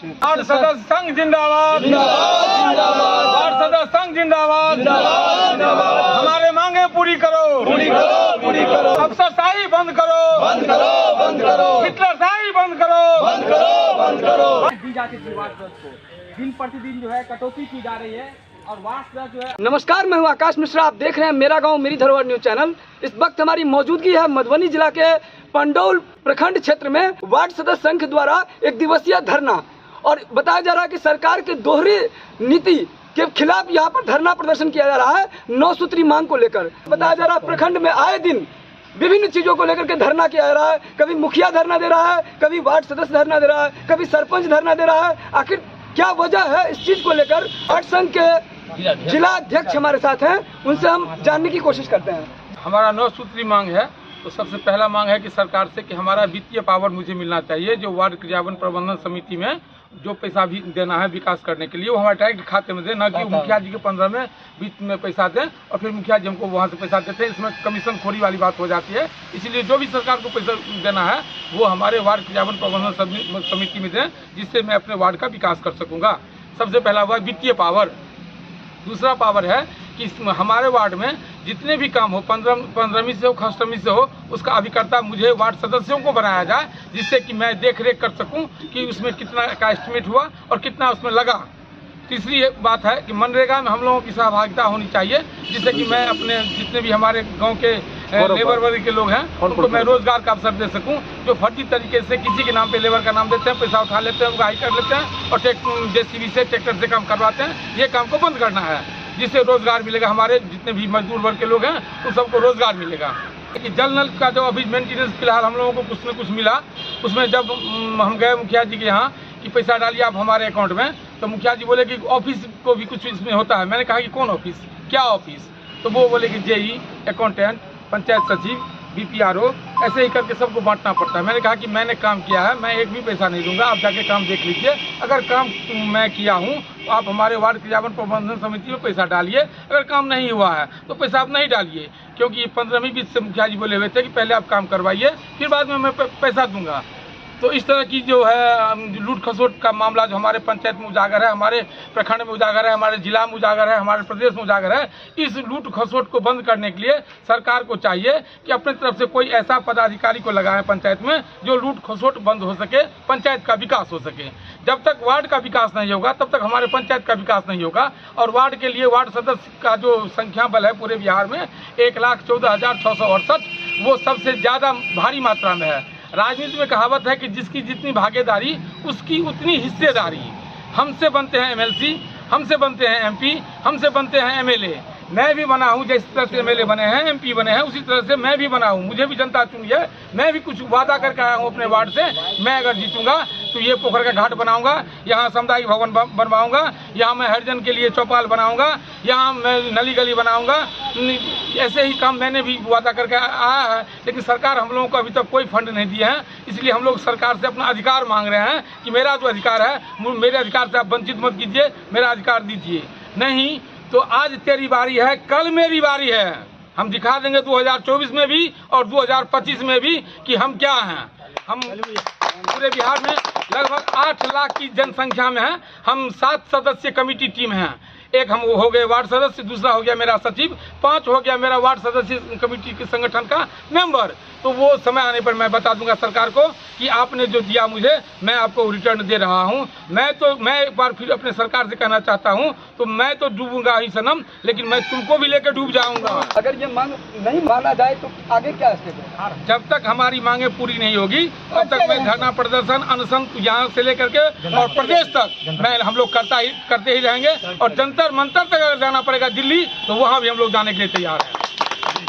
Ward सदस्य संघ जिंदाबाद, वार्ड सदस्य संघ जिंदाबाद। हमारे मांगे पूरी करो, अफसरशाही बंद करो, हिटलरशाही बंद करो। दी जाती थी वार्ड सदस्य को, दिन प्रतिदिन जो है कटौती की जा रही है और वार्ड सदस्य जो है। नमस्कार, मैं हूं आकाश मिश्रा। आप देख रहे हैं मेरा गांव मेरी धरोहर न्यूज चैनल। इस वक्त हमारी मौजूदगी है मधुबनी जिला के पंडौल प्रखंड क्षेत्र में वार्ड सदस्य संघ द्वारा एक दिवसीय धरना, और बताया जा रहा है कि सरकार के दोहरी नीति के खिलाफ यहाँ पर धरना प्रदर्शन किया जा रहा है 9 सूत्री मांग को लेकर। बताया जा रहा है प्रखंड में आए दिन विभिन्न चीजों को लेकर के धरना किया जा रहा है। कभी मुखिया धरना दे रहा है, कभी वार्ड सदस्य धरना दे रहा है, कभी सरपंच धरना दे रहा है। आखिर क्या वजह है इस चीज को लेकर? वार्ड संघ के जिला अध्यक्ष हमारे साथ हैं, उनसे हम जानने की कोशिश करते हैं। हमारा 9 सूत्री मांग है। तो सबसे पहला मांग है कि सरकार से कि हमारा वित्तीय पावर मुझे मिलना चाहिए। जो वार्ड क्रियान्वयन प्रबंधन समिति में जो पैसा भी देना है विकास करने के लिए, वो हमारे डायरेक्ट खाते में दे, ना कि मुखिया जी के 15 में वित्त में पैसा दें और फिर मुखिया जी हमको वहाँ से पैसा देते हैं। इसमें कमीशन खोरी वाली बात हो जाती है। इसलिए जो भी सरकार को पैसा देना है वो हमारे वार्ड क्रियान्वयन प्रबंधन समिति में दें, जिससे मैं अपने वार्ड का विकास कर सकूँगा। सबसे पहला हुआ वित्तीय पावर। दूसरा पावर है कि हमारे वार्ड में जितने भी काम हो, 15वीं से हो, खष्टमी से हो, उसका अभिकर्ता मुझे वार्ड सदस्यों को बनाया जाए, जिससे कि मैं देख रेख कर सकूं कि उसमें कितना का एस्टिमेट हुआ और कितना उसमें लगा। तीसरी एक बात है कि मनरेगा में हम लोगों की सहभागिता होनी चाहिए, जिससे कि मैं अपने जितने भी हमारे गांव के लेबर वर्ग के लोग हैं उनको मैं रोजगार का अवसर दे सकूं। जो फर्जी तरीके से किसी के नाम पे लेबर का नाम देते हैं, पैसा उठा लेते हैं, उगाही कर लेते हैं और जेसीबी से ट्रैक्टर से काम करवाते हैं, ये काम को बंद करना है, जिससे रोजगार मिलेगा। हमारे जितने भी मजदूर वर्ग के लोग हैं उन सबको रोजगार मिलेगा। कि जल नल का जो अभी मेंटेनेंस फिलहाल हम लोगों को कुछ न कुछ मिला, उसमें जब हम गए मुखिया जी के यहाँ कि पैसा डालिए आप हमारे अकाउंट में, तो मुखिया जी बोले कि ऑफिस को भी कुछ इसमें होता है। मैंने कहा कि कौन ऑफिस, क्या ऑफिस? तो वो बोले कि जेई, अकाउंटेंट, पंचायत सचिव, बीपीआरओ, ऐसे ही करके सबको बांटना पड़ता है। मैंने कहा कि मैंने काम किया है, मैं एक भी पैसा नहीं दूंगा, आप जाके काम देख लीजिए। अगर काम मैं किया हूँ तो आप हमारे वार्ड क्रियान्वयन प्रबंधन समिति में पैसा डालिए, अगर काम नहीं हुआ है तो पैसा आप नहीं डालिए, क्योंकि 15वीं बीच से मुखिया जी बोले हुए थे कि पहले आप काम करवाइए फिर बाद में मैं पैसा दूंगा। तो इस तरह की जो है लूट खसोट का मामला जो हमारे पंचायत में उजागर है, हमारे प्रखंड में उजागर है, हमारे जिला में उजागर है, हमारे प्रदेश में उजागर है। इस लूट खसोट को बंद करने के लिए सरकार को चाहिए कि अपने तरफ से कोई ऐसा पदाधिकारी को लगाए पंचायत में जो लूट खसोट बंद हो सके, पंचायत का विकास हो सके। जब तक वार्ड का विकास नहीं होगा तब तक हमारे पंचायत का विकास नहीं होगा। और वार्ड के लिए वार्ड सदस्य का जो संख्या बल है पूरे बिहार में 1,14,668, वो सबसे ज़्यादा भारी मात्रा में है। राजनीति में कहावत है कि जिसकी जितनी भागीदारी उसकी उतनी हिस्सेदारी। हमसे बनते हैं एमएलसी, हमसे बनते हैं एमपी, हमसे बनते हैं एमएलए। मैं भी बना हूँ, जिस तरह से एमएलए बने हैं, एमपी बने हैं, उसी तरह से मैं भी बना हूँ। मुझे भी जनता चुनी है। मैं भी कुछ वादा करके आया हूँ अपने वार्ड से। मैं अगर जीतूंगा तो ये पोखर का घाट बनाऊंगा, यहाँ सामुदायिक भवन बनवाऊंगा, यहाँ मैं हरिजन के लिए चौपाल बनाऊंगा, यहाँ मैं नली गली बनाऊंगा। ऐसे ही काम मैंने भी वादा करके आया है, लेकिन सरकार हम लोगों को अभी तक कोई फंड नहीं दिए हैं। इसलिए हम लोग सरकार से अपना अधिकार मांग रहे हैं कि मेरा जो अधिकार है, मेरे अधिकार से आप वंचित मत कीजिए, मेरा अधिकार दीजिए। नहीं तो आज तेरी बारी है, कल मेरी बारी है। हम दिखा देंगे 2024 में भी और 2025 में भी कि हम क्या हैं। हम पूरे बिहार में लगभग 8 लाख की जनसंख्या में हैं। हम 7 सदस्यीय कमेटी टीम हैं। एक हम हो गए वार्ड सदस्य, दूसरा हो गया मेरा सचिव, 5 हो गया मेरा वार्ड सदस्य कमेटी के संगठन का मेंबर। तो वो समय आने पर मैं बता दूंगा सरकार को कि आपने जो दिया मुझे, मैं आपको रिटर्न दे रहा हूं। मैं एक बार फिर अपने सरकार से कहना चाहता हूं, तो मैं तो डूबूंगा ही सनम, लेकिन मैं तुमको भी लेकर डूब जाऊंगा। अगर ये मांग नहीं माना जाए तो आगे क्या स्टेप है? जब तक हमारी मांगे पूरी नहीं होगी तब तक मैं धरना प्रदर्शन अनशन यहाँ से लेकर के और प्रदेश तक मैं हम लोग करते ही रहेंगे। और जंतर मंतर तक अगर जाना पड़ेगा दिल्ली, तो वहाँ भी हम लोग जाने के लिए तैयार हैं।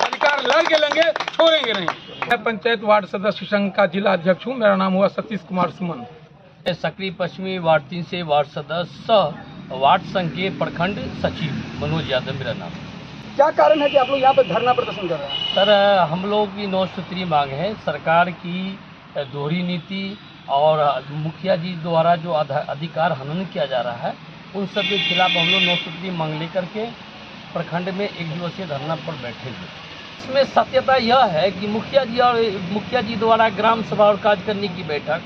अधिकार लड़के लेंगे, छोड़ेंगे नहीं। मैं पंचायत वार्ड सदस्य संघ का जिला अध्यक्ष हूँ। मेरा नाम हुआ सतीश कुमार सुमन। सक्रिय पश्चिमी वार्ड 3 से वार्ड सदस्य वार्ड संघ के प्रखंड सचिव मनोज यादव मेरा नाम। क्या कारण है कि आप लोग यहाँ पर धरना प्रदर्शन कर रहे हैं? सर, हम लोग की 9 सूत्री मांग है। सरकार की दोहरी नीति और मुखिया जी द्वारा जो अधिकार हनन किया जा रहा है, उन सब के खिलाफ हम लोग 9 सूत्री मांग लेकर के प्रखंड में एक दिवसीय धरना पर बैठे हुए। इसमें सत्यता यह है कि मुखिया जी द्वारा ग्राम सभा और कार्य करने की बैठक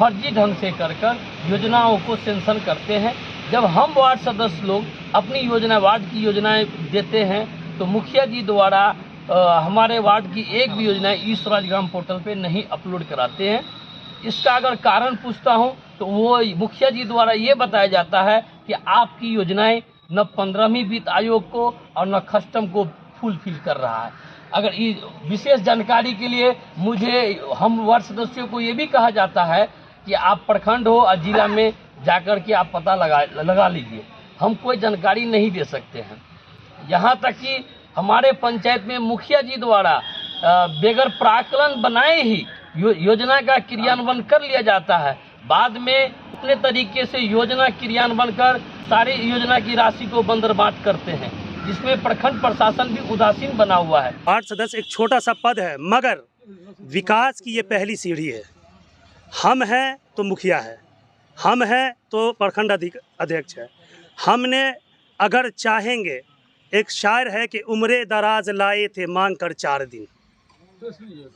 फर्जी ढंग से कर योजनाओं को सेंशन करते हैं। जब हम वार्ड सदस्य लोग अपनी योजना, वार्ड की योजनाएं देते हैं, तो मुखिया जी द्वारा हमारे वार्ड की एक भी योजना ई स्वराज ग्राम पोर्टल पे नहीं अपलोड कराते हैं। इसका अगर कारण पूछता हूं तो वो मुखिया जी द्वारा ये बताया जाता है कि आपकी योजनाएं न 15वीं वित्त आयोग को और न कस्टम को फुलफिल कर रहा है। अगर इस विशेष जानकारी के लिए हम वार्ड सदस्यों को ये भी कहा जाता है कि आप प्रखंड हो और जिला में जाकर के आप पता लगा लीजिए, हम कोई जानकारी नहीं दे सकते हैं। यहाँ तक कि हमारे पंचायत में मुखिया जी द्वारा बेगर प्राकलन बनाए ही योजना का क्रियान्वयन कर लिया जाता है। बाद में अपने तरीके से योजना क्रियान्वयन कर सारी योजना की राशि को बंदरबाट करते हैं, जिसमें प्रखंड प्रशासन भी उदासीन बना हुआ है। वार्ड सदस्य एक छोटा सा पद है, मगर विकास की ये पहली सीढ़ी है। हम हैं तो मुखिया है, हम हैं तो प्रखंड अध्यक्ष है। हमने अगर चाहेंगे, एक शायर है कि उम्रे दराज लाए थे मांग कर 4 दिन,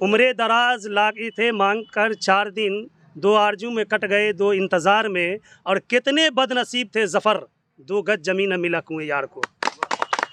उम्रे दराज लाए थे मांग कर 4 दिन, 2 आरजू में कट गए 2 इंतज़ार में, और कितने बदनसीब थे जफ़र 2 गज ज़मीन न मिला कुएं यार को।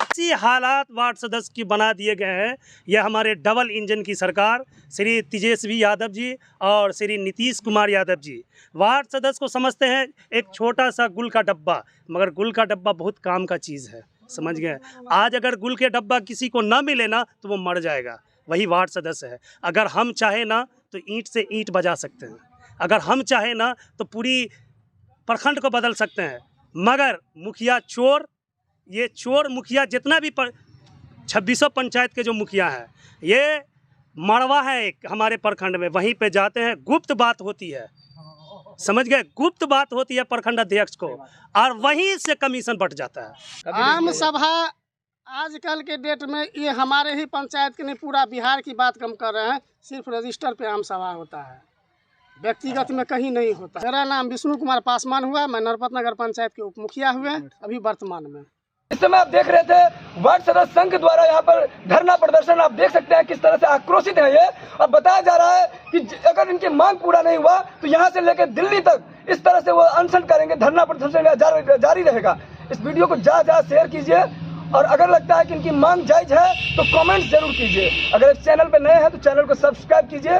ऐसी हालात वार्ड सदस्य की बना दिए गए हैं। यह हमारे डबल इंजन की सरकार श्री तेजस्वी यादव जी और श्री नीतीश कुमार यादव जी वार्ड सदस्य को समझते हैं एक छोटा सा गुल का डब्बा, मगर गुल का डब्बा बहुत काम का चीज़ है, समझ गए। आज अगर गुल के डब्बा किसी को ना मिले ना तो वो मर जाएगा, वही वार्ड सदस्य है। अगर हम चाहे ना तो ईंट से ईंट बजा सकते हैं, अगर हम चाहे ना तो पूरी प्रखंड को बदल सकते हैं। मगर मुखिया चोर, ये चोर मुखिया जितना भी 2600 पंचायत के जो मुखिया हैं, ये मड़वा है एक हमारे प्रखंड में, वहीं पे जाते हैं, गुप्त बात होती है, समझ गए, गुप्त बात होती है प्रखंड अध्यक्ष को, और वहीं से कमीशन बट जाता है। आम सभा आजकल के डेट में ये हमारे ही पंचायत के नहीं, पूरा बिहार की बात कम कर रहे हैं, सिर्फ रजिस्टर पे आम सभा होता है, व्यक्तिगत में कहीं नहीं होता। मेरा नाम विष्णु कुमार पासवान हुआ, मैं नरपत नगर पंचायत के उप मुखिया हुए अभी वर्तमान में। इस समय आप देख रहे थे वार्ड सदस्य संघ द्वारा यहाँ पर धरना प्रदर्शन, आप देख सकते हैं किस तरह से आक्रोशित है ये, और बताया जा रहा है कि अगर इनकी मांग पूरा नहीं हुआ तो यहाँ से लेकर दिल्ली तक इस तरह से वो अनशन करेंगे, धरना प्रदर्शन जारी रहेगा। इस वीडियो को ज़्यादा शेयर कीजिए, और अगर लगता है कि इनकी मांग जायज है तो कमेंट जरूर कीजिए। अगर इस चैनल पर नए हैं तो चैनल को सब्सक्राइब कीजिए।